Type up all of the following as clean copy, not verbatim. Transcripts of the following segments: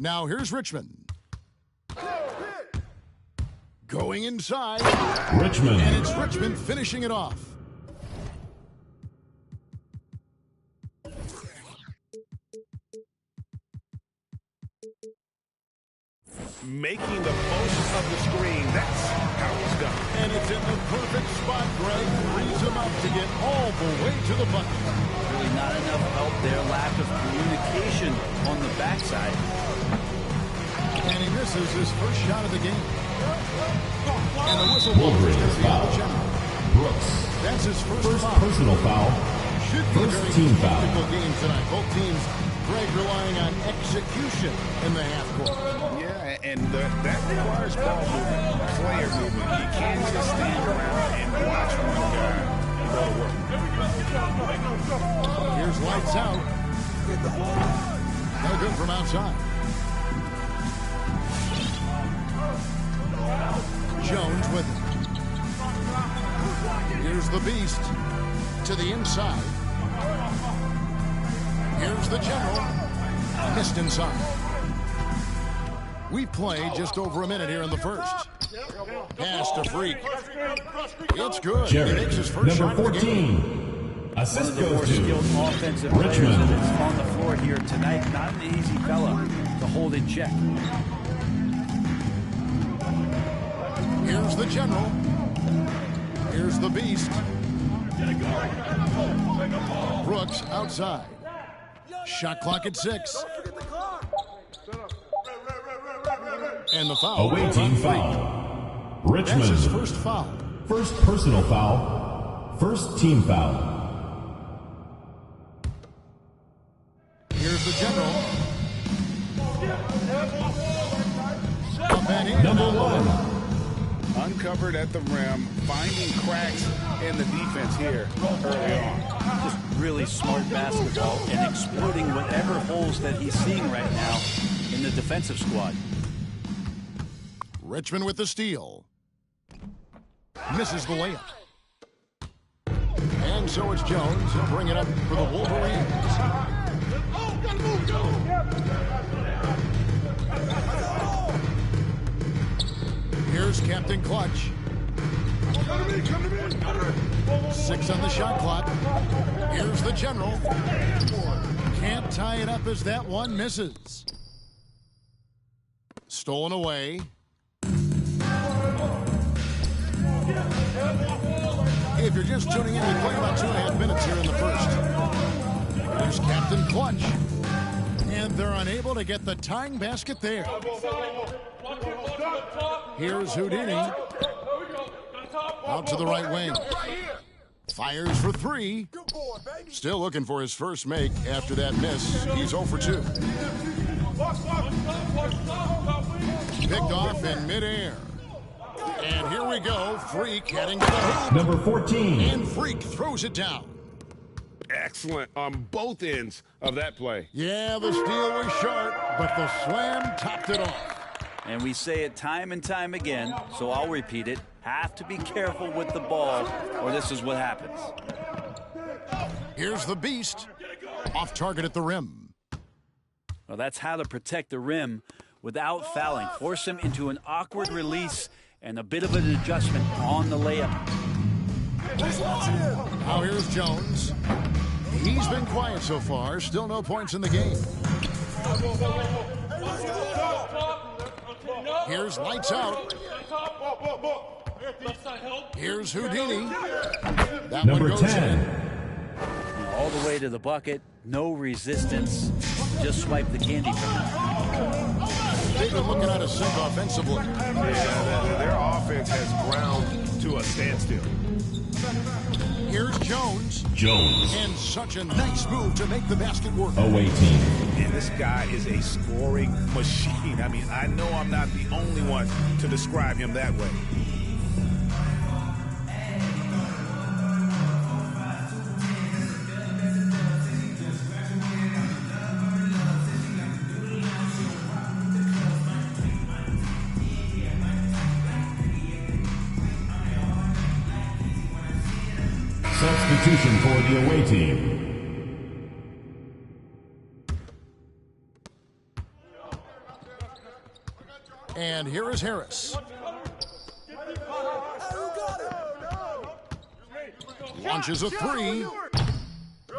Now here's Richmond. Going inside. Richmond. And it's Richmond finishing it off. Making the most of the screen. That's how it's done. And it's in the perfect spot. Greg frees him up to get all the way to the bucket. Really not enough help there. Lack of communication on the backside. And he misses his first shot of the game. And the whistle blows Wolverine to the foul. general. Brooks. That's his first foul. Personal foul. Should be First a very team foul. technical game tonight. Both teams, Greg, relying on execution in the half court. Yeah, and that requires ball movement, player movement. You can't just stand around and watch one guy go to work. Here's lights out. No good from outside. Jones with it. Here's the Beast to the inside. Here's the General. Missed inside. We played just over a minute here in the first. Pass to Freak. It's good. He Jared, makes his first number shot of the game. 14. One of Assist the more goes to skilled offensive players Richmond. that's on the floor here tonight. Not an easy fella to hold in check. Here's the General. Here's the Beast. Brooks outside. Shot clock at 6. And the foul. Away team foul. That's his Richmond. first foul. First personal foul. First team foul. Here's the General. Up and in. Number 1. Uncovered at the rim, finding cracks in the defense here early on. Just really smart basketball and exploiting whatever holes that he's seeing right now in the defensive squad. Richmond with the steal. Misses the layup. And so it's Jones. He'll bring it up for the Wolverines. Here's Captain Clutch. 6 on the shot clock. Here's the General. Can't tie it up as that one misses. Stolen away. If you're just tuning in, we play about 2.5 minutes here in the first. Here's Captain Clutch. And they're unable to get the tying basket there. Here's Houdini. Out to the right wing. Fires for 3. Still looking for his first make after that miss. He's 0 for 2. Picked off in midair. And here we go. Freak heading to the hoop. Number 14. And Freak throws it down. Excellent on both ends of that play. Yeah, the steal was short, but the slam topped it off. And we say it time and time again, so I'll repeat it. Have to be careful with the ball, or this is what happens. Here's the Beast. Off target at the rim. Well, that's how to protect the rim without fouling. Force him into an awkward release and a bit of an adjustment on the layup. Now here's Jones. He's been quiet so far. Still no points in the game. Here's lights out. Here's Houdini. That Number one goes 10. in. All the way to the bucket, no resistance. Just swipe the candy from it. They've been looking at a sink offensively. Yeah, their offense has ground to a standstill. Here's Jones. Jones. And such a nice move to make the basket work. Away team. And this guy is a scoring machine. I mean, I know I'm not the only one to describe him that way. Substitution for the away team. And here is Harris. Launches a three.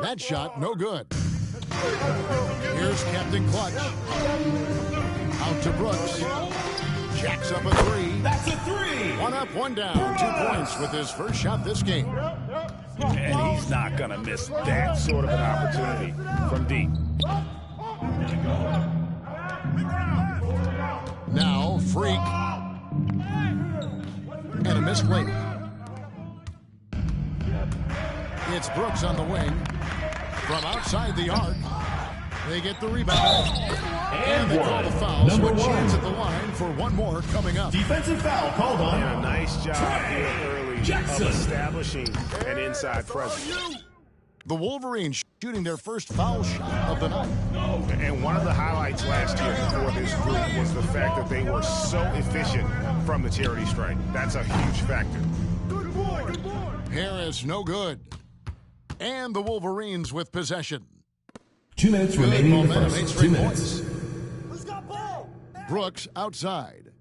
That shot, no good. Here's Captain Clutch. Out to Brooks. Jacks up a three. That's a three. One up, one down. 2 points with his first shot this game. And he's not going to miss that sort of an opportunity from deep. Now, Freak. And a missed layup. It's Brooks on the wing. From outside the arc. They get the rebound. And they call the foul. So a chance at the line for one more coming up. Defensive foul called on. And a nice job here early Jackson. of establishing an inside presence. The Wolverines shooting their first foul shot of the night. And one of the highlights last year for this group was the fact that they were so efficient from the charity stripe. That's a huge factor. Harris, no good. And the Wolverines with possession. 2 minutes remaining in the Momentum, 8 first. 2 straight minutes. points. Brooks outside.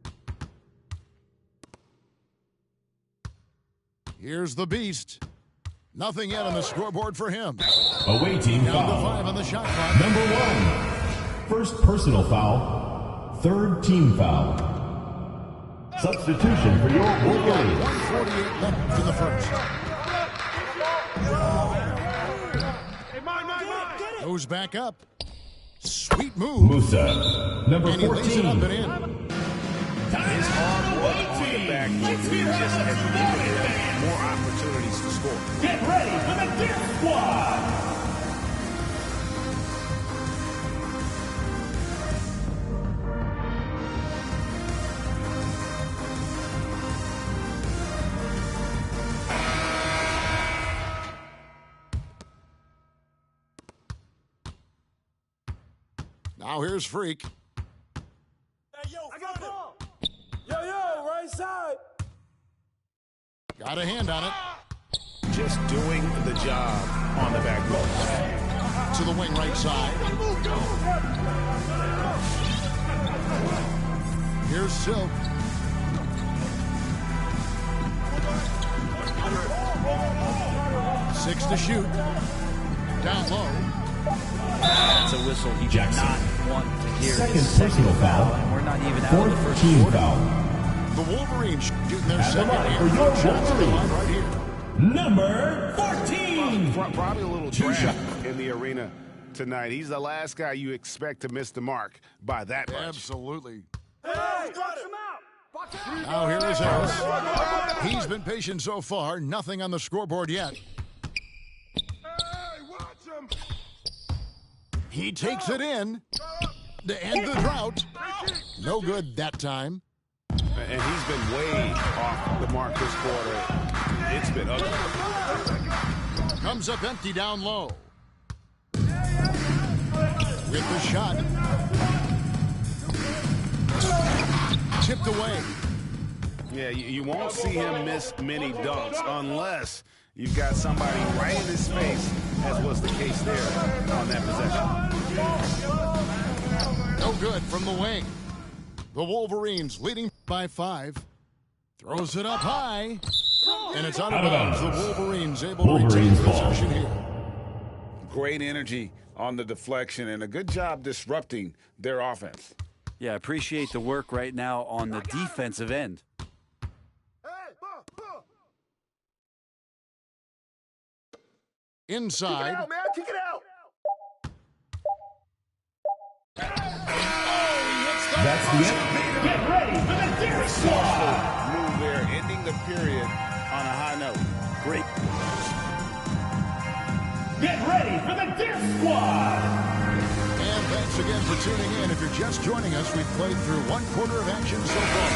Here's the Beast. Nothing yet on the scoreboard for him. Away team Down to foul. 5 on the shot clock. Number 1. First personal foul. Third team foul. Substitution for your Wolverines. 1:48 left in the first. Goes back up. Sweet move. Musa. Number And he lays it up 14. and in. His hard work on the back just has given him more opportunities to score. Get ready for the Death Squad. Now here's Freak. Hey, yo, I got the ball. Yo, right side. Got a hand on it. Just doing the job on the back post. To the wing right side. Here's Silk. Six to shoot. Down low. That's a whistle he did Jackson. not want to hear. Second His personal foul. And we're not even out of the Fourth first team quarter. foul. The Wolverines shooting their At the second line and for your third shots at the line right here. Number 14. Probably a little Two draft shot. in the arena tonight. He's the last guy you expect to miss the mark by that much. Absolutely. Hey, box him out. Now here is Harris. He's been patient so far. Nothing on the scoreboard yet. He takes it in to end the drought. No good that time. And he's been way off the mark this quarter. It's been ugly. Comes up empty down low. With the shot. Tipped away. Yeah, you won't see him miss many dunks unless you've got somebody right in his face, as was the case there on that possession. No good from the wing. The Wolverines leading by 5. Throws it up high. And it's out of bounds. The Wolverines able to retain Wolverines ball. possession here. Great energy on the deflection and a good job disrupting their offense. Yeah, appreciate the work right now on the defensive end. Inside. man. Kick it out. That's the end. Get ready for the Death Squad. Move there, ending the period on a high note. Great. Get ready for the Death Squad. And thanks again for tuning in. If you're just joining us, we've played through one quarter of action so far.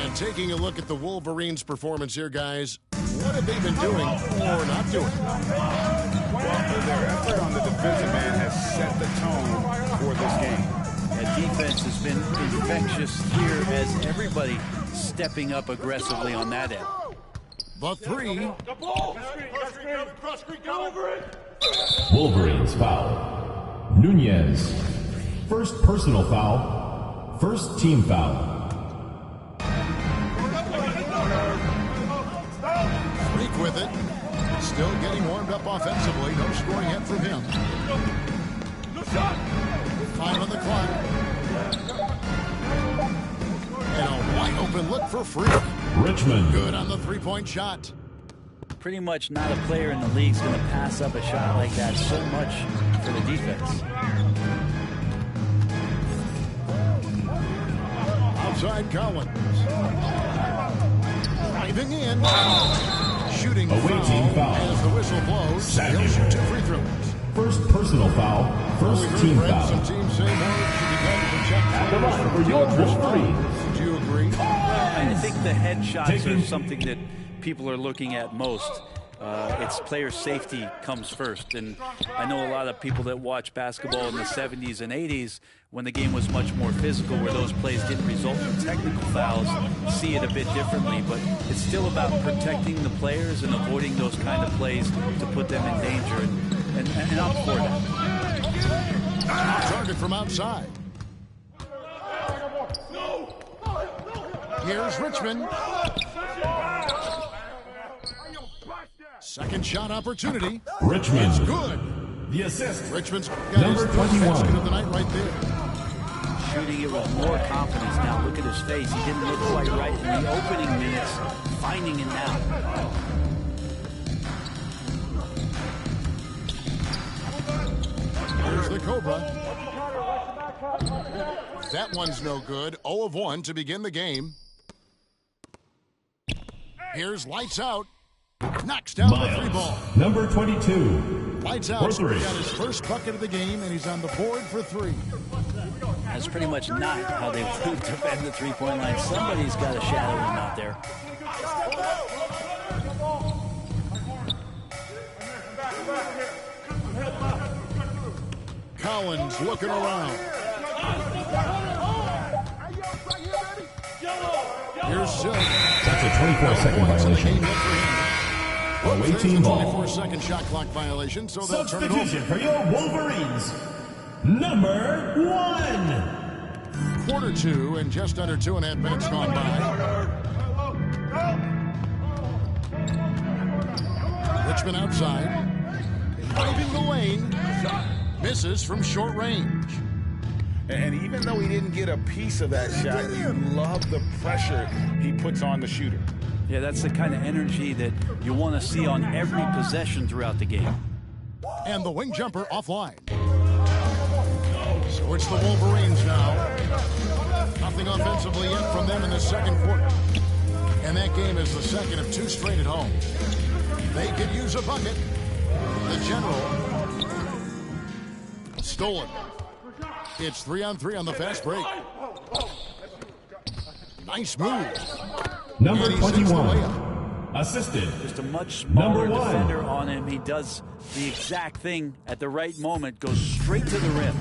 And taking a look at the Wolverines' performance here, guys, what have they been doing or not doing? Well, their effort on the defensive end has set the tone for this game. That defense has been infectious here as everybody stepping up aggressively on that end. The 3. Wolverines foul. Nunez. First personal foul. First team foul. Freak with it. Still getting warmed up offensively. No scoring yet from him. 5 on the clock. And a wide open look for Freak. Richmond. Good on the three-point shot. Pretty much not a player in the league is going to pass up a shot like that so much for the defense. Outside Collins. Driving in. Shooting Away team foul. as the whistle blows. Second. He'll shoot 2 free throws. First personal foul. First team foul. Some teams say more should be done to protect At the line for your Wolverines. Do you agree? I think the headshots are something that people are looking at most. It's player safety comes first. And I know a lot of people that watch basketball in the 70s and 80s when the game was much more physical, where those plays didn't result in technical fouls, see it a bit differently. But it's still about protecting the players and avoiding those kind of plays to put them in danger. And I'm for that. Target from outside. Here's Richmond. Second shot opportunity. Richmond. It's good. The assist. Richmond's got Number his 21 basket of the 21. night right there. Shooting it with more confidence now. Look at his face. He didn't look quite right in the opening minutes. Finding it now. Here's the Cobra. That one's no good. 0 of 1 to begin the game. Here's Lights Out. Knocks down the 3 ball. Number 22. Lights For Out. three. Got his first bucket of the game, and he's on the board for 3. That's pretty much not how they would defend the three-point line. Somebody's got to shadow him out there. Collins looking around. Here's Silk. That's a 24-second violation. Away team ball. 24-second shot clock violation, so they'll turn it over. Substitution for your Wolverines. Number 1. Quarter 2 and just under 2.5 minutes gone by. Richmond outside. Driving the lane. Misses from short range. And even though he didn't get a piece of that shot, you love the pressure he puts on the shooter. Yeah, that's the kind of energy that you want to see on every possession throughout the game. And the wing jumper offline. So it's the Wolverines now. Nothing offensively yet from them in the second quarter. And that game is the second of 2 straight at home. They could use a bucket. The General. Stolen. It's 3-on-3 on the fast break. Nice move. Number And he sinks the 21. layup. Assisted. Just a much smaller Number 1. defender on him. He does the exact thing at the right moment, goes straight to the rim.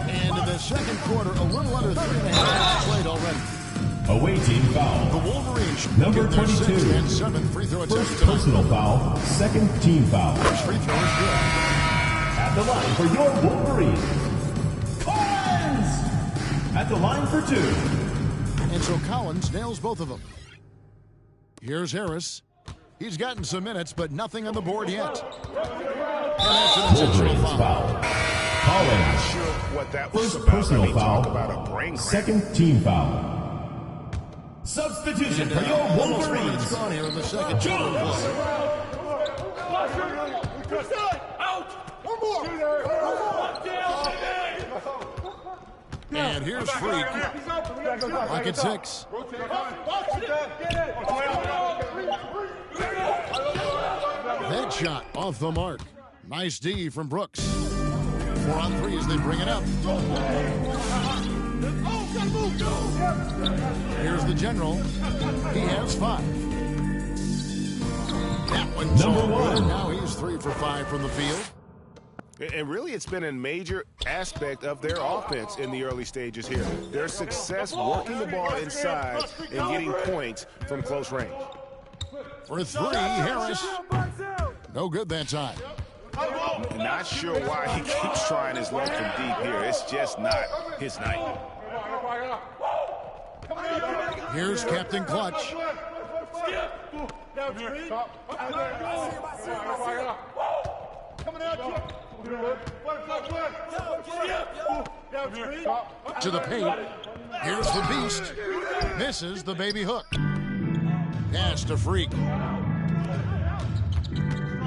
And in the second quarter, a little under 3.5 minutes played already. Away team The foul. Wolverines Number get their 22. 6th and 7th free throw attempts First tonight. personal foul. Second team foul. First free throw is good. At the line for your Wolverines. Collins! At the line for 2. And so Collins nails both of them. Here's Harris. He's gotten some minutes, but nothing on the board yet. And that's an intentional Wolverines foul. foul. Collins. Sure what that was First about. personal When they talk foul. about a brain cramp. Second team foul. Substitution for your Almost 1 minute's Wolverines. gone here in the second quarter. And here's Freak. Pocket 6. That shot off the mark. Nice D from Brooks. 4 on 3 as they bring it up. Here's the General. He has 5. That one's Number all good. 1. Now he's 3 for 5 from the field. And really, it's been a major aspect of their offense in the early stages here. Their success working the ball inside and getting points from close range. For 3, Harris. No good that time. Not sure why he keeps trying his luck from deep here. It's just not his night. Here's Captain Clutch. To the paint. Here's the Beast. Misses the baby hook. Pass to Freak.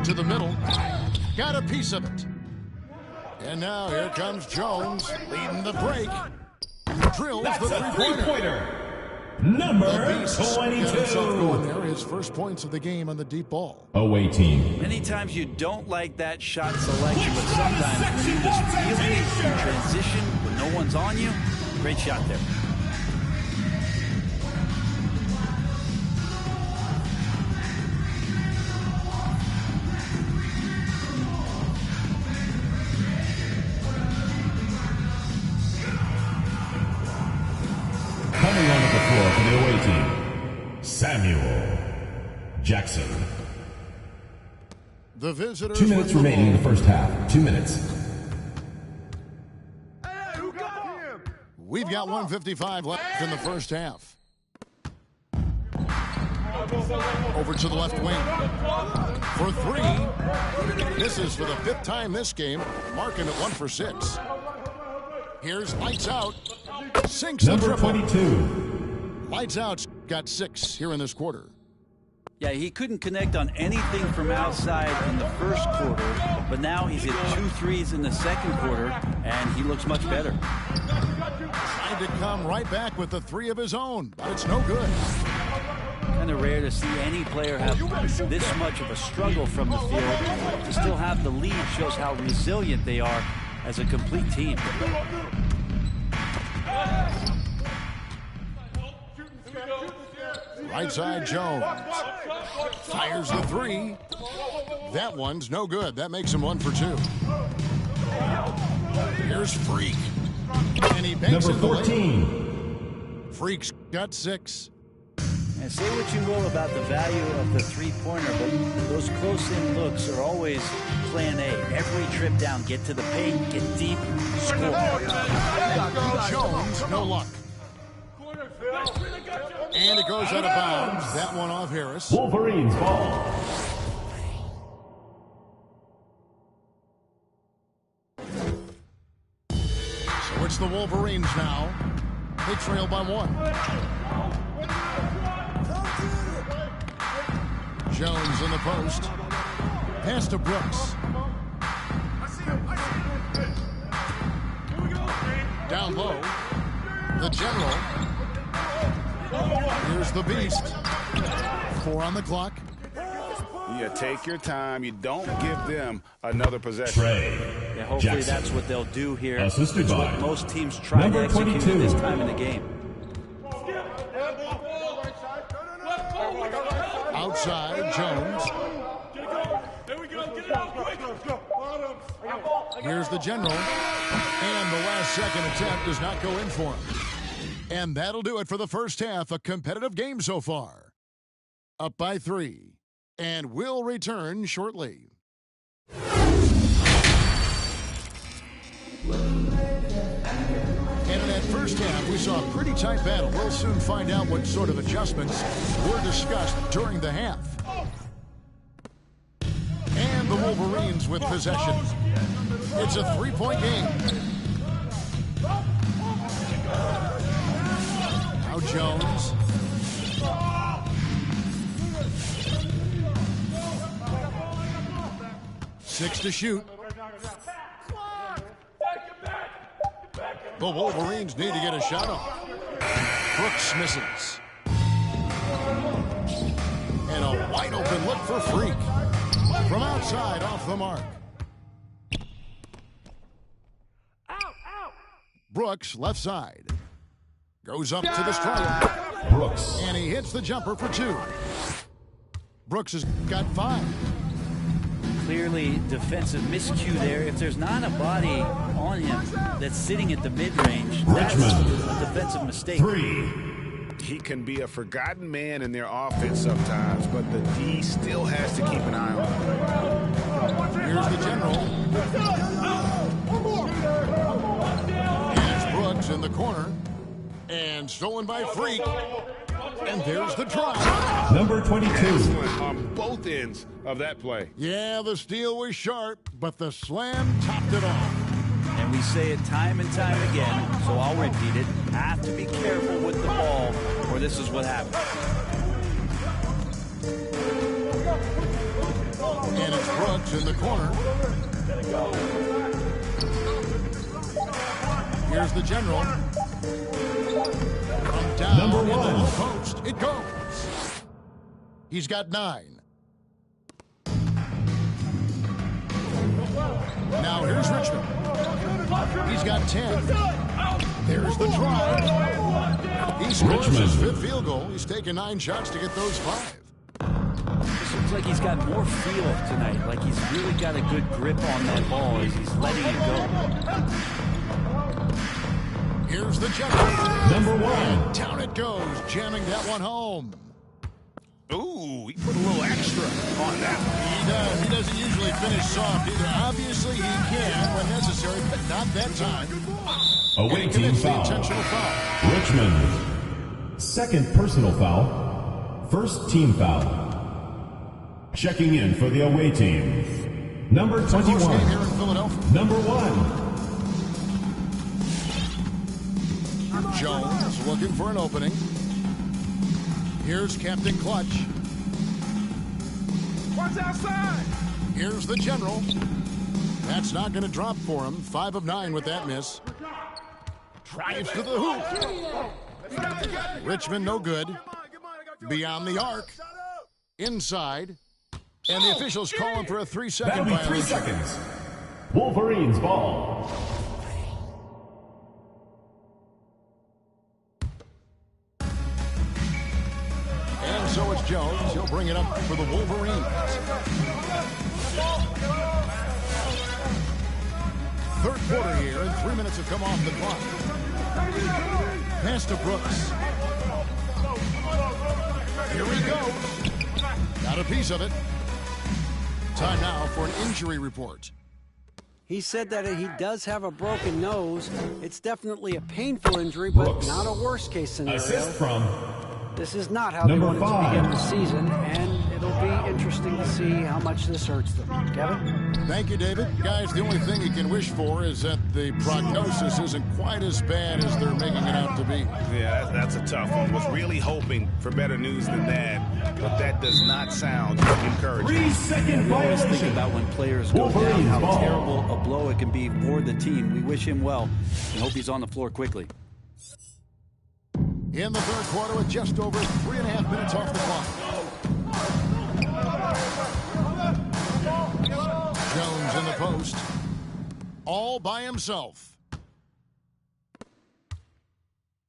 To the middle. Got a piece of it. And now here comes Jones leading the break. Drills That's the a three-pointer. three-pointer. Number The Beast got himself going 22. there. His first points of the game on the deep ball. Away team. Many times you don't like that shot selection, but sometimes when you just feel it in transition when no one's on you, great shot there. Coming onto the floor for the away team, Samuel Jackson. The visitors 2 minutes with the remaining in the ball. first half. 2 minutes. We've got 1:55 left in the first half. Over to the left wing. For three. This is for the fifth time this game. Marking at 1 for 6. Here's Lights Out. Sinks the Number triple. 22. Lights Out's got 6 here in this quarter. Yeah, he couldn't connect on anything from outside in the first quarter, but now he's hit 2 threes in the second quarter, and he looks much better. Tried to come right back with the 3 of his own, but it's no good. Kind of rare to see any player have this much of a struggle from the field. To still have the lead shows how resilient they are as a complete team. Right side Jones. Fires the 3. That one's no good. That makes him 1 for 2. Here's Freak. And he banks Number it the lane. 14. Freak's got 6. And say what you will about the value of the three-pointer, but those close-in looks are always plan A. Every trip down, get to the paint, get deep, score. Jones, no luck. And it goes out of bounds. That one off Harris. Wolverines ball. So it's the Wolverines now. They trail by 1. Jones in the post. Pass to Brooks. Down low. The General. Here's the Beast. 4 on the clock. You take your time. You don't give them another possession. Trey Yeah, hopefully Jackson. that's what they'll do here. Assisted It's by what most teams try to number execute 22. at this time in the game. Outside, Jones. Here's the General. And the last second attempt does not go in for him. And that'll do it for the first half. A competitive game so far. Up by 3. And we'll return shortly. And in that first half, we saw a pretty tight battle. We'll soon find out what sort of adjustments were discussed during the half. And the Wolverines with possession. It's a 3-point game. Now Jones. Six to shoot. The Wolverines need to get a shot off. Brooks misses. And a wide open look for Freak. From outside, off the mark. Brooks, left side. Goes up to the stripe. Brooks. And he hits the jumper for 2. Brooks has got 5. Clearly defensive miscue there. If there's not a body on him that's sitting at the mid-range, that's Richmond. a defensive mistake. 3. He can be a forgotten man in their offense sometimes, but the D still has to keep an eye on him. Here's the General. And stolen by Freak. And there's the drive. Number 22. Excellent on both ends of that play. Yeah, the steal was sharp, but the slam topped it off. And we say it time and time again, so I'll repeat it. Have to be careful with the ball, or this is what happens. And it's Brooks in the corner. Here's the general. From down Number in the one. post, it goes. He's got 9. Now here's Richmond. He's got 10. There's the drive. He scores his Richmond. 5th field goal. He's taken 9 shots to get those 5. This looks like he's got more feel tonight, like he's really got a good grip on that ball as he's letting it go. Here's the general. Number 1. Down it goes, jamming that one home. Ooh, he put a little extra on that one. He doesn't usually finish soft either. Obviously, he can when necessary, but not that time. Away And he team commits the foul. intentional foul. Richmond. Second personal foul. First team foul. Checking in for the away team. Number Close game here 21. in Philadelphia. Number 1. Jones looking for an opening. Here's Captain Clutch. Watch outside. Here's the general. That's not going to drop for him. 5 of 9 with that miss. Drives to the hoop. Richmond no good. Beyond the arc. Inside. And the officials calling for a 3-second That'll be 3 violation. seconds. Wolverines ball. And so it's Jones. He'll bring it up for the Wolverines. Third quarter here, and 3 minutes have come off the clock. Pass to Brooks. Here he goes. Got a piece of it. Time now for an injury report. He said that he does have a broken nose. It's definitely a painful injury, but Brooks. not a worst-case scenario. Assist from This is not how Number they wanted 5. to begin the season, and it'll be interesting to see how much this hurts them. Kevin? Thank you, David. Guys, the only thing you can wish for is that the prognosis isn't quite as bad as they're making it out to be. Yeah, that's a tough one. Was really hoping for better news than that, but that does not sound encouraging. 3-second We always think violation. about when players go down, Wolverines how ball. terrible a blow it can be for the team. We wish him well and hope he's on the floor quickly. In the third quarter with just over 3.5 minutes off the clock. Jones in the post. All by himself.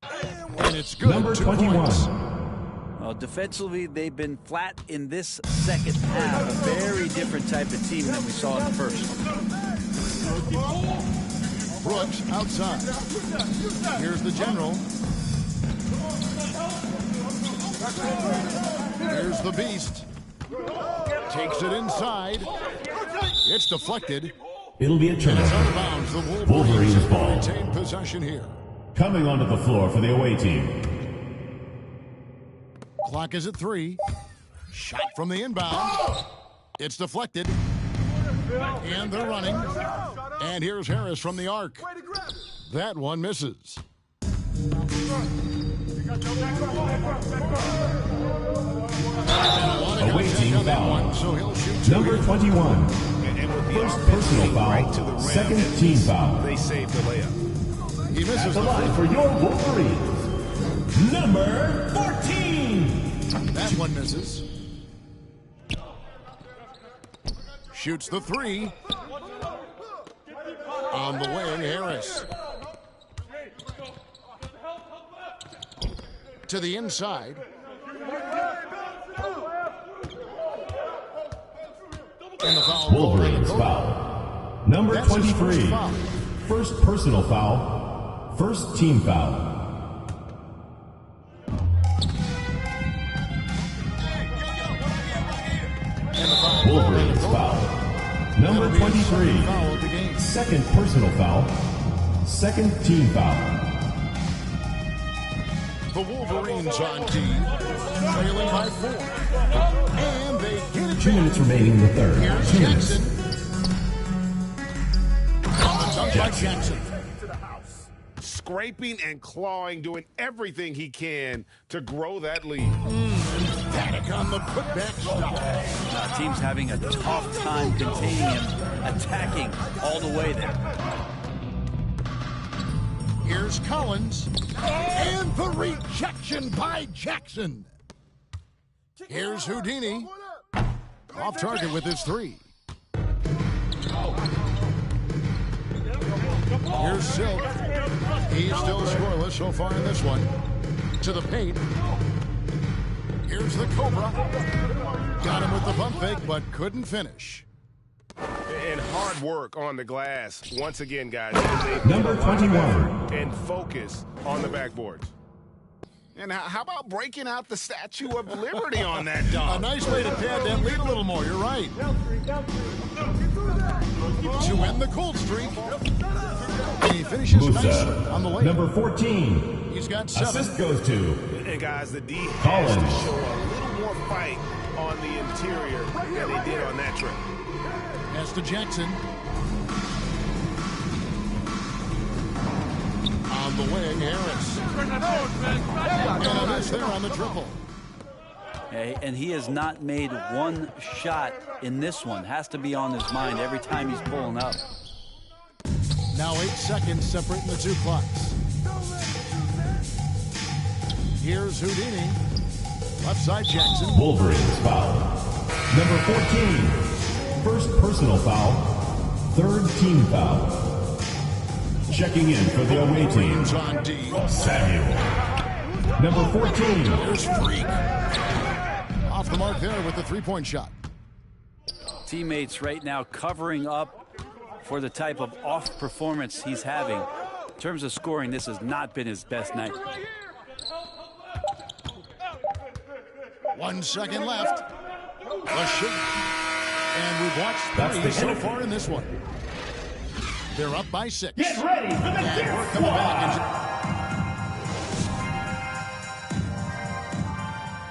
And it's good. Number 2 21. points. Defensively, they've been flat in this second half. A very different type of team than we saw in the first. Brooks outside. Here's the general. Here's the beast. Takes it inside. It's deflected. It'll be a And it's out of turnover. bounds. The Wolverines Wolverines ball. retain possession here. Coming onto the floor for the away team. Clock is at 3. Shot from the inbound. It's deflected. And they're running. And here's Harris from the arc. That one misses. Away team foul. So he'll shoot 2. Number 21. And with the First offense personal getting foul. right to the rim, Second at team least foul. they saved the layup. He At misses the the line free. for your Wolverines. Number 14. That one misses. Shoots the 3. On the wing, Harris. To the inside. And the foul called on the Wolverines coach. foul. Number That's his 23. first foul. First personal foul. First team foul. And the foul called on the Wolverines coach. foul. Number That'll be his 23. second foul of the game. Second personal foul. Second team foul. the Wolverines on D, trailing by 4. And they get it 2 minutes remaining in the third. Here's 2 minutes. Jackson. On the dunk by Jackson. Scraping and clawing, doing everything he can to grow that lead. Emphatic on the putback stop. Team's having a tough time containing him, attacking all the way there. Here's Collins. And the rejection by Jackson. Here's Houdini. Off target with his 3. Here's Silk. He's still scoreless so far in this one. To the paint. Here's the Cobra. Got him with the pump fake, but couldn't finish. And hard work on the glass. Once again, guys. Number 21. And focus on the backboards. And how about breaking out the Statue of Liberty on that A dunk? nice way to pad that lead a little more. You're right. To end the cold streak. He finishes nice Musa. on the way. Number 14. He's got 7. Assist goes to And guys, the D has Collins. to show a little more fight on the interior than they did on that trip. Pass to Jackson. On the wing, Harris. And a miss there on the triple. And he has not made one shot in this one. Has to be on his mind every time he's pulling up. Now 8 seconds separating the 2 clocks. Here's Houdini. Left side Jackson. Wolverines foul. Number 14. First personal foul. Third team foul. Checking in for the away team. Wolverines on D. Samuel. Number 14. Here's Freak. Off the mark there with the 3-point shot. Teammates right now covering up for the type of off performance he's having. In terms of scoring, this has not been his best night. 1 second left. The shoot. And we've watched That's 3 the so hit. far in this one. They're up by 6. Get ready for the And next work coming back.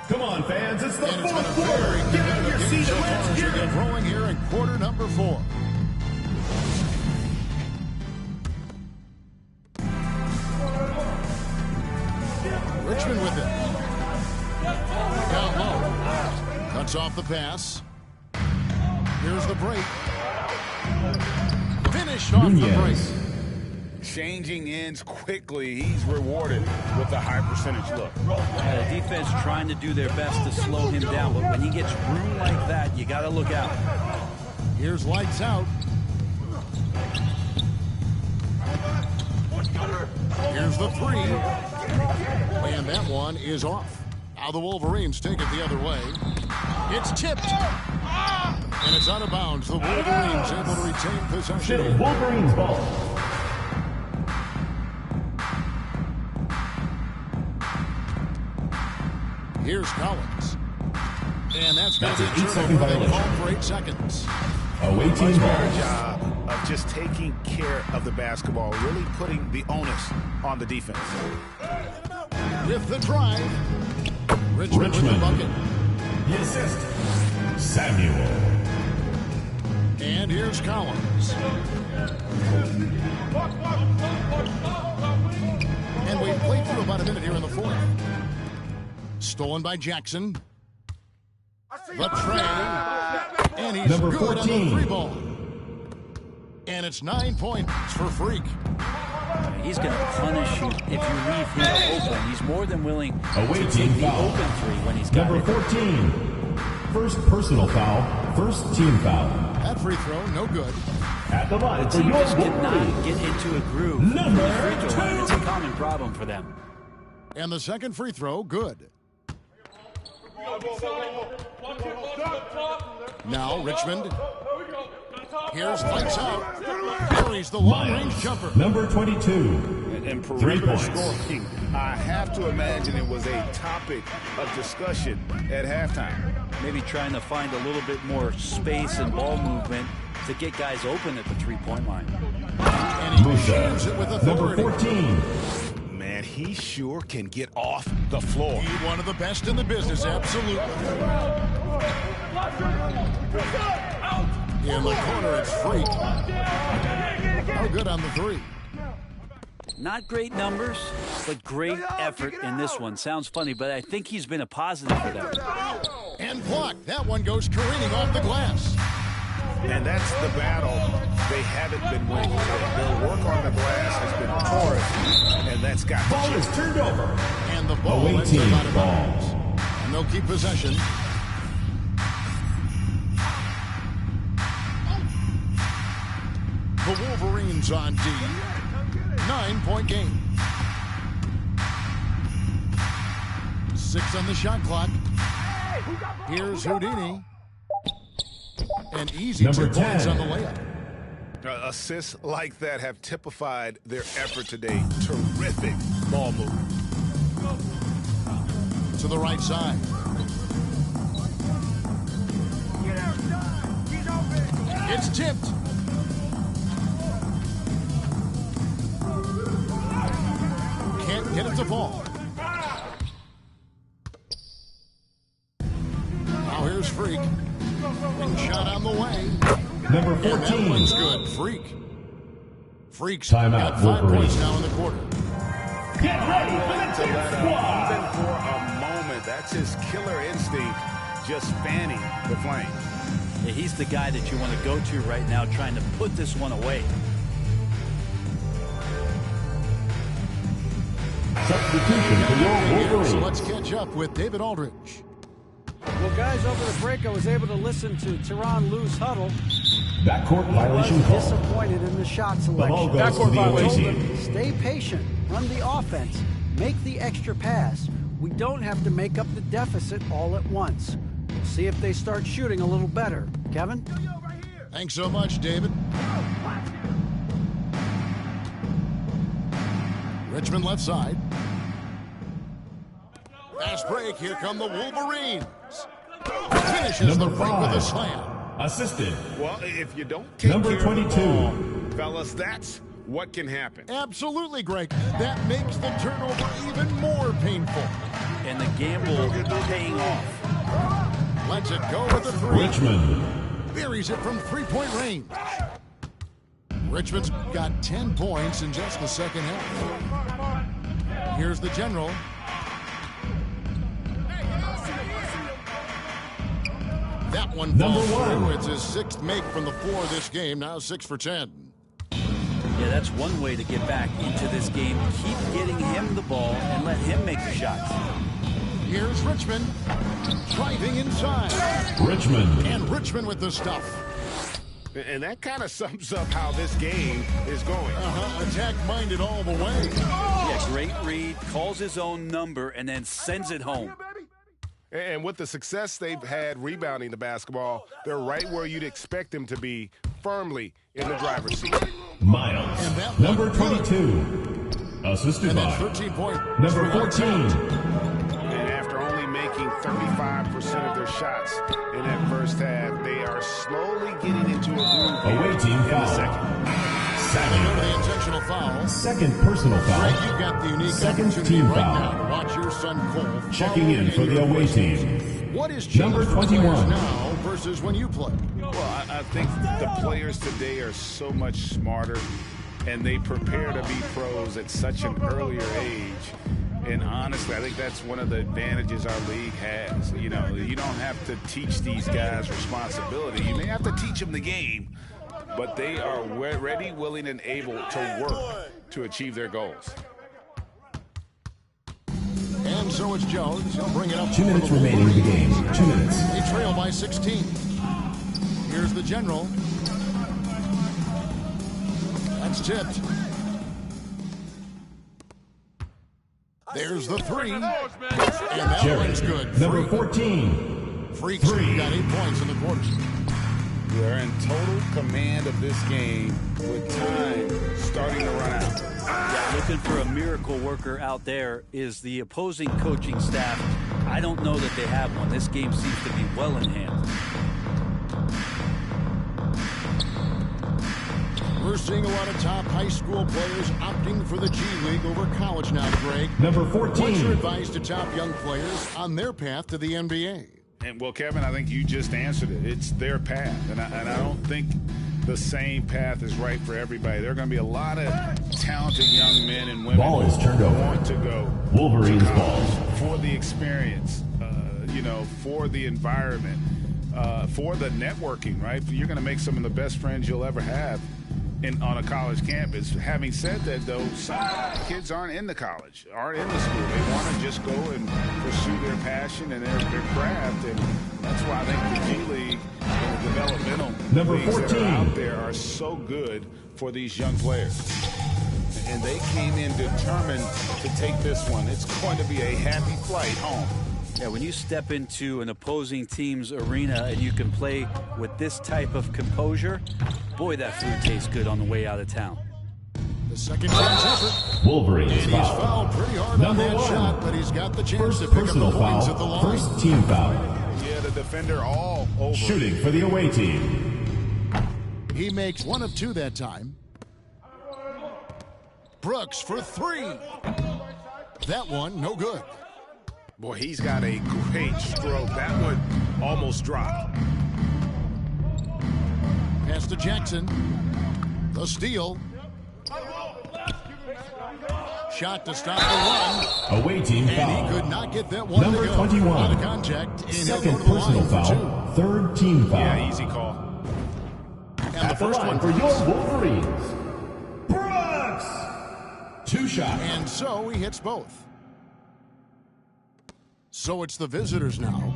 Come on, fans. It's the And it's been a fourth very quarter. Get out of your competitive game seat so and far let's as we get get it. rolling here in quarter number 4. Richmond with it. Down low. Cuts off the pass. Here's the break. Finish off the break. Nunez. Changing ends quickly. He's rewarded with a high percentage look. The defense trying to do their best to slow him down, but when he gets room like that, you got to look out. Here's lights out. Here's the 3. And that one is off. Now the Wolverines take it the other way. It's tipped. And it's out of bounds. The Wolverines able to retain Still possession. Wolverines ball. Here's Collins. And that's going That's to an be 8-second turnover. They violation. call for 8 seconds. Away team ball. Job of just taking care of the basketball, really putting the onus on the defense. With the drive. Richmond with the Richmond. bucket. The assist. Samuel. And here's Collins. And we've played through about a minute here in the 4th. Stolen by Jackson. The tray. And he's Number good 14. on the 3 ball. And it's 9 points for Freak. He's going to punish you if you leave him open. He's more than willing Away to team take the foul. open 3 when he's got Number it. 14. First personal foul. First team foul. That free throw, no good. At the line for Team your just cannot Wolverines. get into a groove. Number The free throw line, 2. it's a common problem for them. And the second free throw, good. Now Richmond. Here's lights out. Carries the long-range jumper. Number 22. And 3 perimeter points. scoring, I have to imagine it was a topic of discussion at halftime. Maybe trying to find a little bit more space and ball movement to get guys open at the 3-point line. And he Musa. shares it with Number authority. 14. Man, and he sure can get off the floor. He's one of the best in the business, absolutely. In the corner, it's Freak. Oh, good on the three. Not great numbers, but great effort in this one. Sounds funny, but I think he's been a positive for them. And blocked. That one goes careening off the glass. And that's the battle they haven't been winning. Their work on the glass has been porous, and that's got Ball is turned over. And the ball Away ends team up out of ball. bounds. And they'll keep possession. The Wolverines on D. 9-point game. 6 on the shot clock. Here's Houdini. And easy Number 2 points 10. on the layup. Assists like that have typified their effort today. Terrific ball move. To the right side. It's tipped. Can't get it to fall. Now here's Freak. Big shot on the way. Number And that 14. one's good. Freak's Timeout, got 5 Wolverines. points now in the quarter. Get ready for the To tip let up squad. even for a moment. That's his killer instinct, just fanning the flame. Yeah, he's the guy that you want to go to right now, trying to put this one away. Substitution for your So Wolverines. let's catch up with David Aldridge. Well, guys, over the break, I was able to listen to Tyronn Lue's huddle. Backcourt He violation was call. disappointed in the shot The ball selection. goes to the away Told team. him, stay patient, run the offense, make the extra pass. We don't have to make up the deficit all at once. We'll see if they start shooting a little better. Kevin? Thanks so much, David. Richmond left side. Fast break. Here come the Wolverines. Finishes Number the break with a 5. slam. Assisted. Well, if you don't take Number care of the 22. ball, fellas, that's what can happen. Absolutely, Greg. That makes the turnover even more painful. And the gamble paying off. Lets it go with the 3. Richmond. Buries it from 3-point range. Richmond's got 10 points in just the second half. Here's the general. That one Number falls 1. through. It's his 6th make from the floor this game. Now 6 for 10. Yeah, that's one way to get back into this game. Keep getting him the ball and let him make the shots. Here's Richmond driving inside. Richmond. And Richmond with the stuff. And that kind of sums up how this game is going. Attack-minded all the way. Yeah, great read, calls his own number, and then sends it home. And with the success they've had rebounding the basketball, they're right where you'd expect them to be, firmly in the driver's seat. Miles. And that Number one good. 22. Assisted And then by 13-point. number 14. And after only making 35% of their shots in that first half, they are slowly getting into a groove here Away team in the foul. second. Remember the intentional foul. Second personal Greg, foul. you've got the unique Second opportunity team right foul. now to watch your son Cole. Checking in for the away team. What is changed Number for the 21. players now versus when you played? Well, I think the players today are so much smarter, and they prepare to be pros at such an earlier age. And honestly, I think that's one of the advantages our league has. You know, you don't have to teach these guys responsibility. You may have to teach them the game, but they are ready, willing, and able to work to achieve their goals. And so it's Jones. He'll bring it up. 2 minutes for the remaining in the Wolverines. game. 2 minutes. They trail by 16. Here's the general. That's tipped. There's the 3. And that Jerry. one's good. Number Freak. 14. Freaks got 8 points in the quarter. They're in total command of this game with time starting to run out. Yeah, looking for a miracle worker out there is the opposing coaching staff. I don't know that they have one. This game seems to be well in hand. Bruce seeing a lot of top high school players opting for the G League over college now, Greg. Number 14. What's your advice to top young players on their path to the NBA? And, well, Kevin, I think you just answered it. It's their path. And I don't think the same path is right for everybody. There are going to be a lot of talented young men and women Ball is turned who over. want to go Wolverines to ball. college for the experience, for the environment, for the networking, right? You're going to make some of the best friends you'll ever have on a college campus. Having said that, though, some kids aren't in the college, aren't in the school. They want to just go and pursue their passion and their craft, and that's why I think the G League and the developmental Number leagues 14. that are out there are so good for these young players. And they came in determined to take this one. It's going to be a happy flight home. Yeah, when you step into an opposing team's arena and you can play with this type of composure, boy, that food tastes good on the way out of town. The second chance effort. Wolverines And he's foul. fouled pretty hard Number on that 1. shot, but he's got the chance First to pick up personal the points foul. at the line. First team foul. Yeah, the defender all over. Shooting for the away team. He makes 1 of 2 that time. Brooks for 3. That one, no good. Boy, he's got a great stroke. That one almost dropped. Pass to Jackson. The steal. Shot to stop the run. Away team And foul. he could not get that one Number to go. 21. Out of contact. And he'll Second go to the personal line for 2. foul. Third team foul. Yeah, easy call. And the At the first line one for your Wolverines. Brooks! 2 shots. And so he hits both. So it's the visitors now.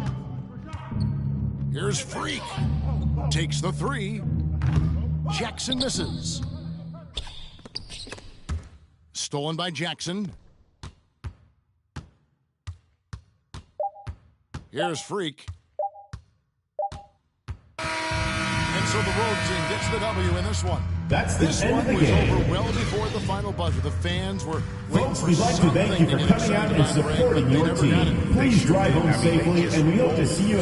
Here's Freak. Takes the 3. Jackson misses. Stolen by Jackson. Here's Freak. And so the road team gets the W in this one. That's the This end one of the was game. over well before the final buzzer. The fans were waiting Folks, for we'd like to thank you for something to get coming out excited and about, Greg, supporting but they your never got it. team. Please drive home I mean, they safely, just and we hope to rolled. see you